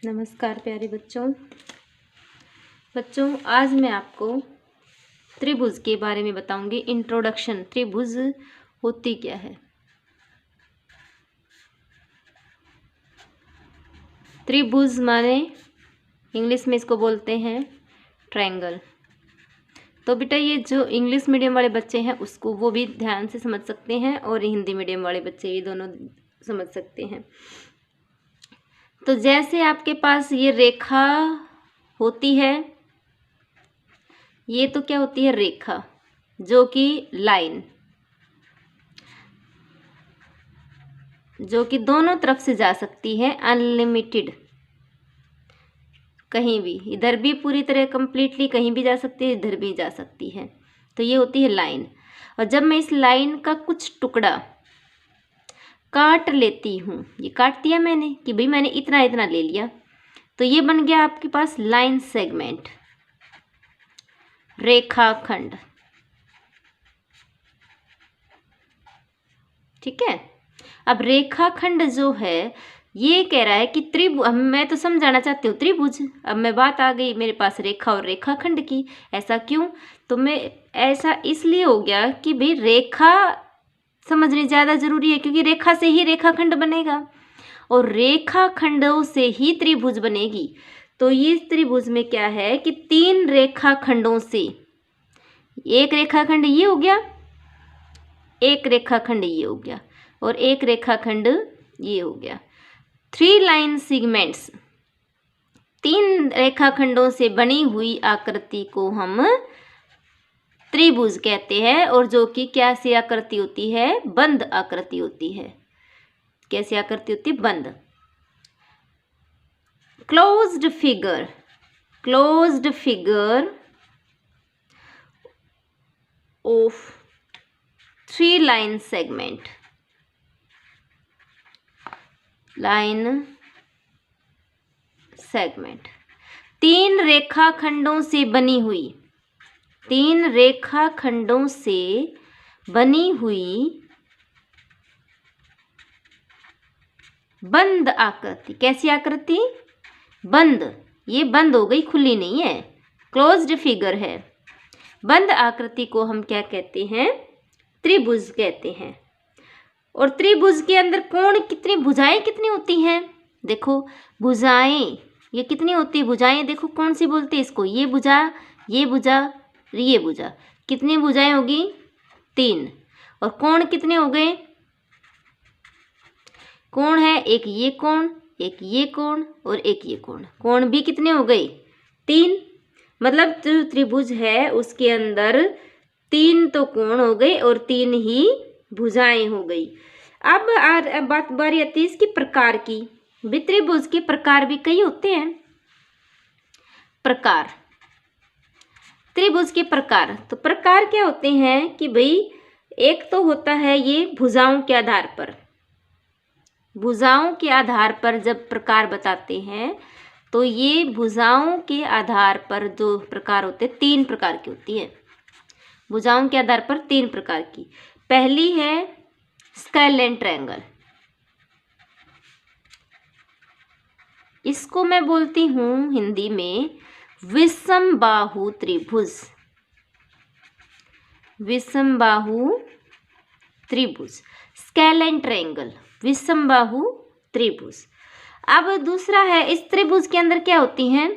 नमस्कार प्यारे बच्चों आज मैं आपको त्रिभुज के बारे में बताऊंगी। इंट्रोडक्शन, त्रिभुज होती क्या है। त्रिभुज माने इंग्लिश में इसको बोलते हैं ट्रायंगल। तो बेटा ये जो इंग्लिश मीडियम वाले बच्चे हैं उसको वो भी ध्यान से समझ सकते हैं और हिंदी मीडियम वाले बच्चे ये दोनों समझ सकते हैं। तो जैसे आपके पास ये रेखा होती है, ये तो क्या होती है, रेखा, जो कि लाइन, जो कि दोनों तरफ से जा सकती है, अनलिमिटेड, कहीं भी, इधर भी पूरी तरह कंप्लीटली कहीं भी जा सकती है, इधर भी जा सकती है। तो ये होती है लाइन। और जब मैं इस लाइन का कुछ टुकड़ा काट लेती हूँ, ये काट दिया मैंने कि भाई मैंने इतना इतना ले लिया, तो ये बन गया आपके पास लाइन सेगमेंट, रेखाखंड। ठीक है। अब रेखाखंड जो है ये कह रहा है कि त्रिभुज, मैं तो समझाना चाहती हूँ त्रिभुज। अब मैं बात आ गई मेरे पास रेखा और रेखाखंड की। ऐसा क्यों? तो मैं ऐसा इसलिए हो गया कि भाई रेखा समझनी ज़्यादा जरूरी है, क्योंकि रेखा से ही रेखाखंड बनेगा और रेखाखंडों से ही त्रिभुज बनेगी। तो ये त्रिभुज में क्या है कि 3 रेखाखंडों से, एक रेखाखंड ये हो गया, एक रेखाखंड ये हो गया और एक रेखाखंड ये हो गया। 3 लाइन सेगमेंट्स, 3 रेखाखंडों से बनी हुई आकृति को हम त्रिभुज कहते हैं। और जो कि कैसी आकृति होती है, बंद आकृति होती है। कैसी आकृति होती है? बंद। Closed figure, closed figure of 3 line segment, line segment, 3 रेखाखंडों से बनी हुई, 3 रेखाखंडों से बनी हुई बंद आकृति। कैसी आकृति? बंद। ये बंद हो गई, खुली नहीं है, क्लोज्ड फिगर है। बंद आकृति को हम क्या कहते हैं? त्रिभुज कहते हैं। और त्रिभुज के अंदर कोण कितनी, भुजाएं कितनी होती हैं? देखो भुजाएं ये कितनी होती है, भुजाएं देखो कौन सी बोलते हैं इसको, ये भुजा, ये भुजा, ये भुजा। कितनी भुजाएं होगी? 3। और कोण कितने हो गए? कोण है एक ये कोण, एक ये कोण और एक ये कोण। कोण भी कितने हो गए? 3। मतलब जो त्रिभुज है उसके अंदर 3 तो कोण हो गए और 3 ही भुजाएं हो गई। अब बात बारी आती है इसकी प्रकार की। त्रिभुज के प्रकार भी कई होते हैं। प्रकार, त्रिभुज के प्रकार, तो प्रकार क्या होते हैं कि भाई एक तो होता है ये भुजाओं के आधार पर, भुजाओं के आधार पर जब प्रकार बताते हैं तो ये भुजाओं के आधार पर जो प्रकार होते हैं 3 प्रकार की होती है। भुजाओं के आधार पर 3 प्रकार की। पहली है स्केलेन ट्रायंगल, इसको मैं बोलती हूँ हिंदी में विषम बाहु त्रिभुज, विषम बाहु त्रिभुज, स्केलेन ट्रायंगल, विषम बाहु त्रिभुज। अब दूसरा है, इस त्रिभुज के अंदर क्या होती हैं?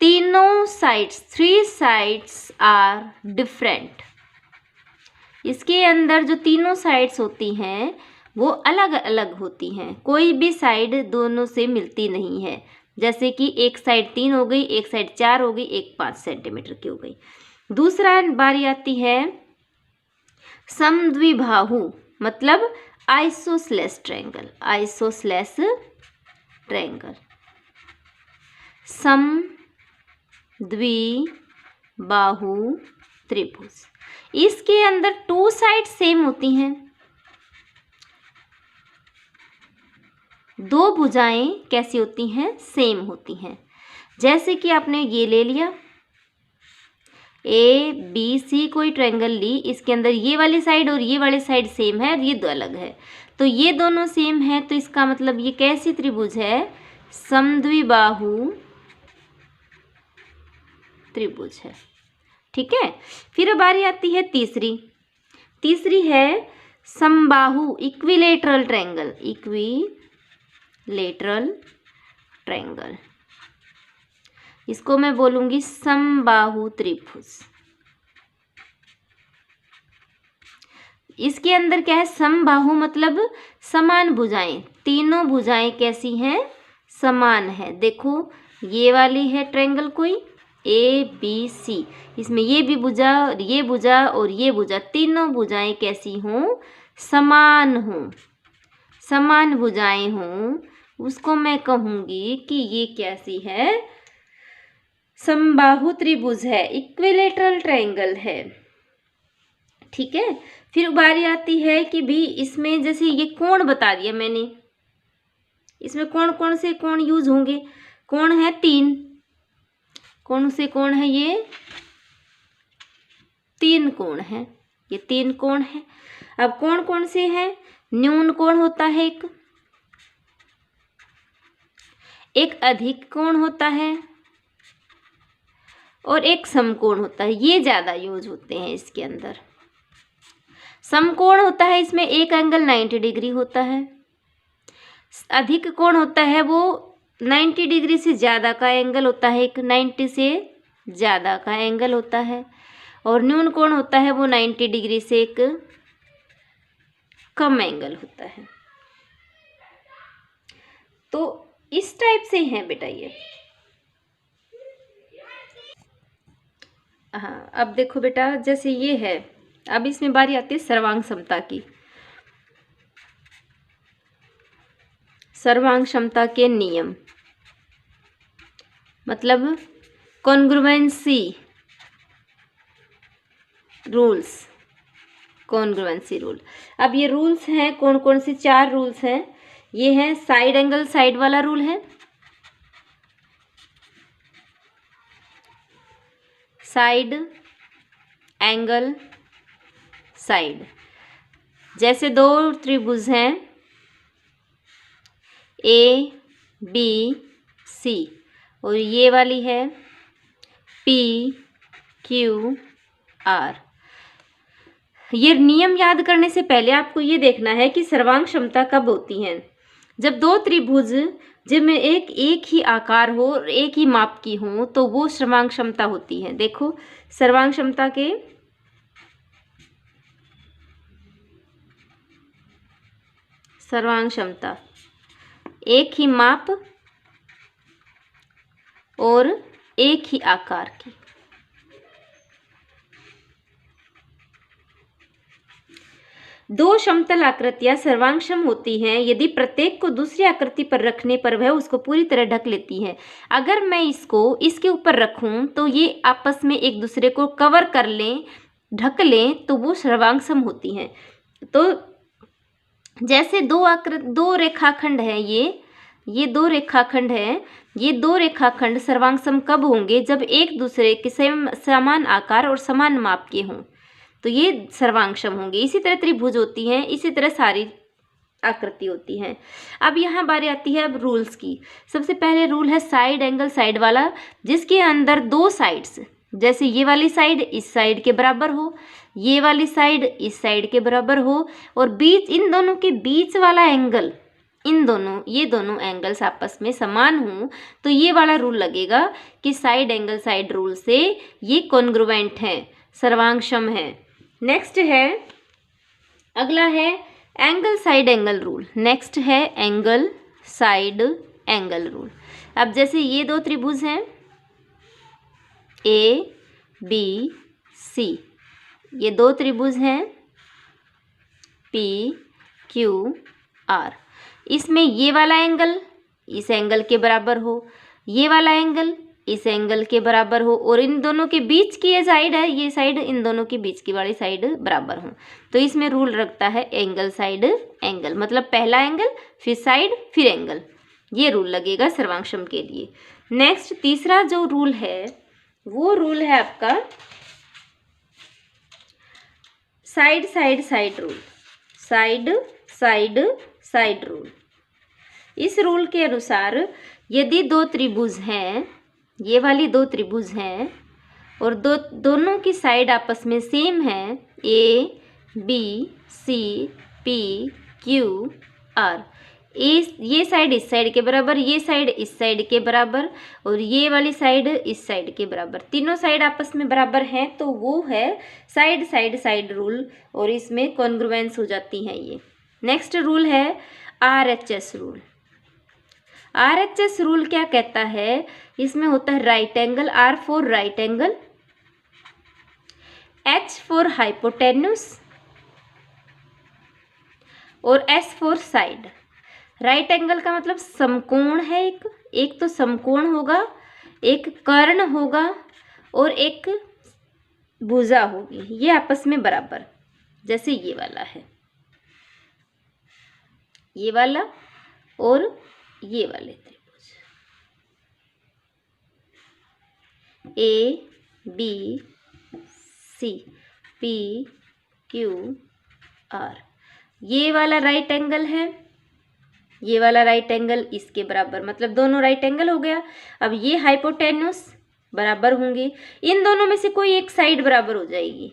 तीनों साइड्स, 3 साइड्स आर डिफरेंट। इसके अंदर जो तीनों साइड्स होती हैं वो अलग अलग होती हैं, कोई भी साइड दोनों से मिलती नहीं है। जैसे कि एक साइड 3 हो गई, एक साइड 4 हो गई, एक 5 सेंटीमीटर की हो गई। दूसरा बारी आती है समद्विबाहु, मतलब आइसोसेलेस ट्रायंगल, आइसोसेलेस ट्रायंगल, समद्विबाहु त्रिभुज। इसके अंदर 2 साइड सेम होती हैं, 2 भुजाएं कैसी होती हैं? सेम होती हैं। जैसे कि आपने ये ले लिया ABC कोई ट्रायंगल ली, इसके अंदर ये वाली साइड और ये वाली साइड सेम है और ये दो अलग है, तो ये दोनों सेम है, तो इसका मतलब ये कैसी त्रिभुज है? समद्विबाहु त्रिभुज है। ठीक है, फिर बारी आती है तीसरी। तीसरी है समबाहु इक्विलेटरल ट्रायंगल। इक्विलेटरल ट्रायंगल, इसको मैं बोलूंगी समबाहु त्रिभुज। इसके अंदर क्या है, समबाहु मतलब समान भुजाएं, तीनों भुजाएं कैसी हैं, समान है। देखो ये वाली है ट्रायंगल कोई ABC, इसमें ये भी भुजा और ये भुजा और ये भुजा, तीनों भुजाएं कैसी हों, समान हों, समान भुजाएं हों, उसको मैं कहूंगी कि ये कैसी है, समबाहु त्रिभुज है, इक्विलेटरल ट्रायंगल है। ठीक है, फिर बारी आती है कि भी इसमें जैसे ये कोण बता दिया मैंने, इसमें कौन से कोण यूज होंगे, कोण है 3, कौन से कोण है, ये 3 कोण है, ये 3 कोण है। अब कौन से हैं, न्यून कोण होता है एक अधिक कोण होता है और एक समकोण होता है, ये ज्यादा यूज होते हैं इसके अंदर। समकोण होता है इसमें एक एंगल 90 डिग्री होता है, अधिक कोण होता है वो 90 डिग्री से ज़्यादा का एंगल होता है, एक 90 से ज़्यादा का एंगल होता है, और न्यून कोण होता है वो 90 डिग्री से एक कम एंगल होता है। तो इस टाइप से हैं बेटा ये। हाँ, अब देखो बेटा जैसे ये है, अब इसमें बारी आती है सर्वांग समता की। सर्वांग समता के नियम मतलब कॉन्ग्रुएंसी रूल्स, कॉन्ग्रुएंसी रूल। अब ये रूल्स हैं कौन से, 4 रूल्स हैं। ये है साइड एंगल साइड वाला रूल है, साइड एंगल साइड। जैसे 2 त्रिभुज हैं ABC और ये वाली है PQR। ये नियम याद करने से पहले आपको ये देखना है कि सर्वांग क्षमता कब होती है, जब 2 त्रिभुज जिनमें एक ही आकार हो और एक ही माप की हो तो वो सर्वांग क्षमता होती है। देखो सर्वांग क्षमता के सर्वांग क्षमता एक ही माप और एक ही आकार की। दो समतल आकृतियां सर्वांगसम होती हैं यदि प्रत्येक को दूसरी आकृति पर रखने पर वह उसको पूरी तरह ढक लेती है। अगर मैं इसको इसके ऊपर रखूं तो ये आपस में एक दूसरे को कवर कर लें, ढक लें, तो वो सर्वांगसम होती हैं। तो जैसे दो रेखाखंड है, ये 2 रेखाखंड है, ये 2 रेखाखंड सर्वांगसम कब होंगे, जब एक दूसरे के समान आकार और समान माप के हों, तो ये सर्वांगसम होंगे। इसी तरह त्रिभुज होती हैं, इसी तरह सारी आकृति होती हैं। अब यहाँ बारी आती है अब रूल्स की। सबसे पहले रूल है साइड एंगल साइड वाला, जिसके अंदर 2 साइड्स, जैसे ये वाली साइड इस साइड के बराबर हो, ये वाली साइड इस साइड के बराबर हो, और बीच इन दोनों के बीच वाला एंगल, ये दोनों एंगल्स आपस में समान हों, तो ये वाला रूल लगेगा कि साइड एंगल साइड रूल से ये कॉन्ग्रुएंट हैं, सर्वांगसम है। नेक्स्ट है, अगला है angle side angle rule. Next है एंगल साइड एंगल रूल। अब जैसे ये 2 त्रिभुज हैं ABC, ये 2 त्रिभुज हैं PQR। इसमें ये वाला एंगल इस एंगल के बराबर हो, ये वाला एंगल इस एंगल के बराबर हो, और इन दोनों के बीच की ये साइड है, ये साइड इन दोनों के बीच की वाली साइड बराबर हो, तो इसमें रूल रखता है एंगल साइड एंगल, मतलब पहला एंगल फिर साइड फिर एंगल, ये रूल लगेगा सर्वांगसम के लिए। नेक्स्ट तीसरा जो रूल है वो रूल है आपका side side side rule, side side side rule. इस रूल के अनुसार यदि दो त्रिभुज हैं, ये वाली दो त्रिभुज हैं और दोनों की साइड आपस में सेम है, A B C P Q R, ये साइड इस साइड के बराबर, ये साइड इस साइड के बराबर और ये वाली साइड इस साइड के बराबर, तीनों साइड आपस में बराबर हैं, तो वो है साइड साइड साइड रूल और इसमें कॉन्ग्रुएंस हो जाती हैं ये। नेक्स्ट रूल है RHS रूल। RHS रूल क्या कहता है, इसमें होता है right angle, R for right angle, H for hypotenuse और S for side. Right angle का मतलब समकोण है, एक तो समकोण होगा, एक कर्ण होगा और एक भुजा होगी, ये आपस में बराबर, जैसे ये वाला है, ये वाला और ये वाले त्रिभुज A B C P Q R, ये वाला राइट एंगल है, ये वाला राइट एंगल इसके बराबर, मतलब दोनों राइट एंगल हो गया। अब ये हाइपोटेन्यूस बराबर होंगे, इन दोनों में से कोई एक साइड बराबर हो जाएगी,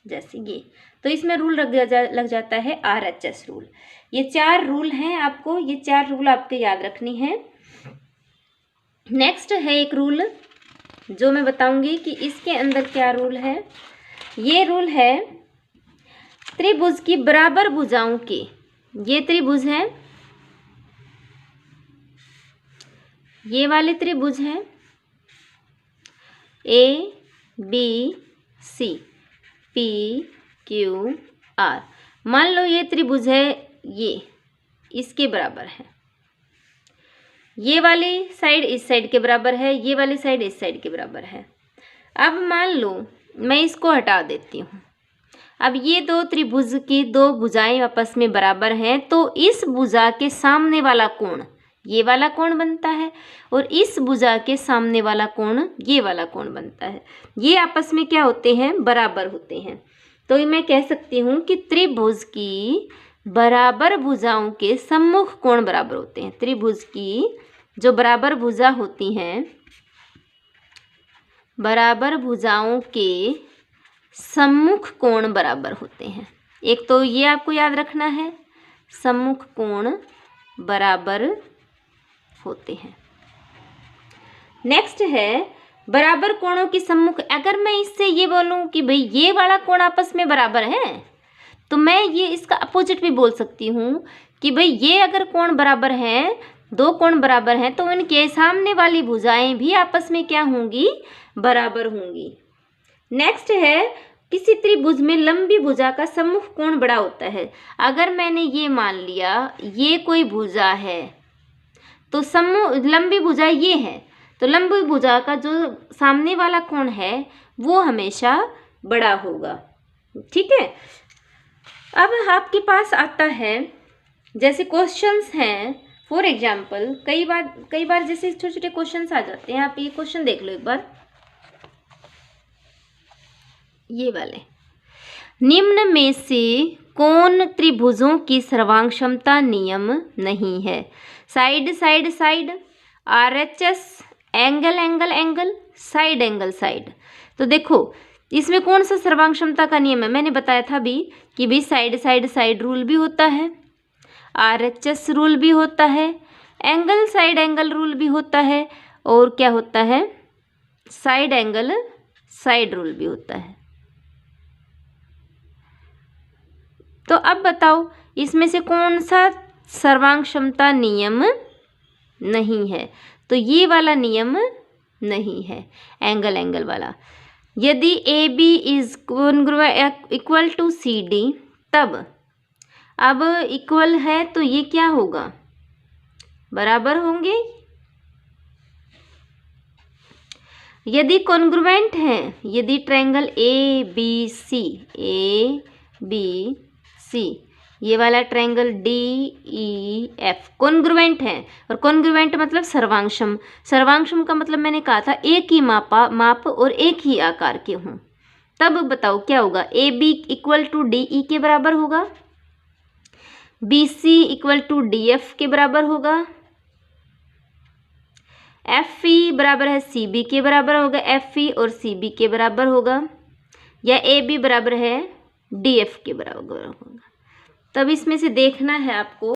जैसे ये, तो इसमें रूल लग जाता है RHS रूल। ये 4 रूल हैं, आपको ये 4 रूल आपके याद रखनी है। नेक्स्ट है एक रूल जो मैं बताऊंगी कि इसके अंदर क्या रूल है। ये रूल है त्रिभुज की बराबर भुजाओं के, ये त्रिभुज है, ये वाले त्रिभुज हैं A B C P Q R। मान लो ये त्रिभुज है, ये इसके बराबर है, ये वाली साइड इस साइड के बराबर है, ये वाली साइड इस साइड के बराबर है। अब मान लो मैं इसको हटा देती हूँ, अब ये दो त्रिभुज की दो भुजाएं आपस में बराबर हैं, तो इस भुजा के सामने वाला कोण ये वाला कोण बनता है और इस भुजा के सामने वाला कोण ये वाला कोण बनता है। ये आपस में क्या होते हैं, बराबर होते हैं। तो मैं कह सकती हूँ कि त्रिभुज की बराबर भुजाओं के सम्मुख कोण बराबर होते हैं। त्रिभुज की जो बराबर भुजा होती हैं, बराबर भुजाओं के सम्मुख कोण बराबर होते हैं। एक तो ये आपको याद रखना है, सम्मुख कोण बराबर होते हैं। नेक्स्ट है बराबर कोणों की सम्मुख। अगर मैं इससे ये बोलूं कि भाई ये वाला कोण आपस में बराबर है, तो मैं ये इसका अपोजिट भी बोल सकती हूँ कि भाई ये अगर कोण बराबर हैं, दो कोण बराबर हैं, तो इनके सामने वाली भुजाएं भी आपस में क्या होंगी, बराबर होंगी। नेक्स्ट है किसी त्रिभुज में लंबी भुजा का सम्मुख कोण बड़ा होता है। अगर मैंने ये मान लिया ये कोई भुजा है, तो लंबी भुजा ये है, तो लंबी भुजा का जो सामने वाला कोण है वो हमेशा बड़ा होगा। ठीक है। अब आपके पास आता है जैसे क्वेश्चंस हैं, फॉर एग्जाम्पल कई बार जैसे छोटे छोटे क्वेश्चंस आ जाते हैं। आप ये क्वेश्चन देख लो एक बार, ये वाले, निम्न में से कौन त्रिभुजों की सर्वांग क्षमता नियम नहीं है। Side side side, RHS, angle angle angle, side angle side. तो देखो इसमें कौन सा सर्वांग क्षमता का नियम है। मैंने बताया था भी कि भाई साइड साइड साइड रूल भी होता है, RHS रूल भी होता है, एंगल साइड एंगल रूल भी होता है, और क्या होता है, साइड एंगल साइड रूल भी होता है। तो अब बताओ इसमें से कौन सा सर्वांग क्षमता नियम नहीं है। तो ये वाला नियम नहीं है, एंगल एंगल वाला। यदि AB is equal to CD, तब अब इक्वल है तो ये क्या होगा, बराबर होंगे। यदि कॉन्ग्रुएंट है, यदि ट्रायंगल ABC ये वाला ट्रायंगल DEF कॉन्ग्रुएंट है, और कॉन्ग्रुएंट मतलब सर्वांगक्षम। सर्वांगक्षम का मतलब मैंने कहा था एक ही माप और एक ही आकार के हों। तब बताओ क्या होगा, AB इक्वल टू DE के बराबर होगा, BC इक्वल टू DF के बराबर होगा, एफ ई बराबर है सी बी के बराबर होगा, एफ ई और सी बी के बराबर होगा, या ए बी बराबर है डी एफ के बराबर होगा। तब इसमें से देखना है आपको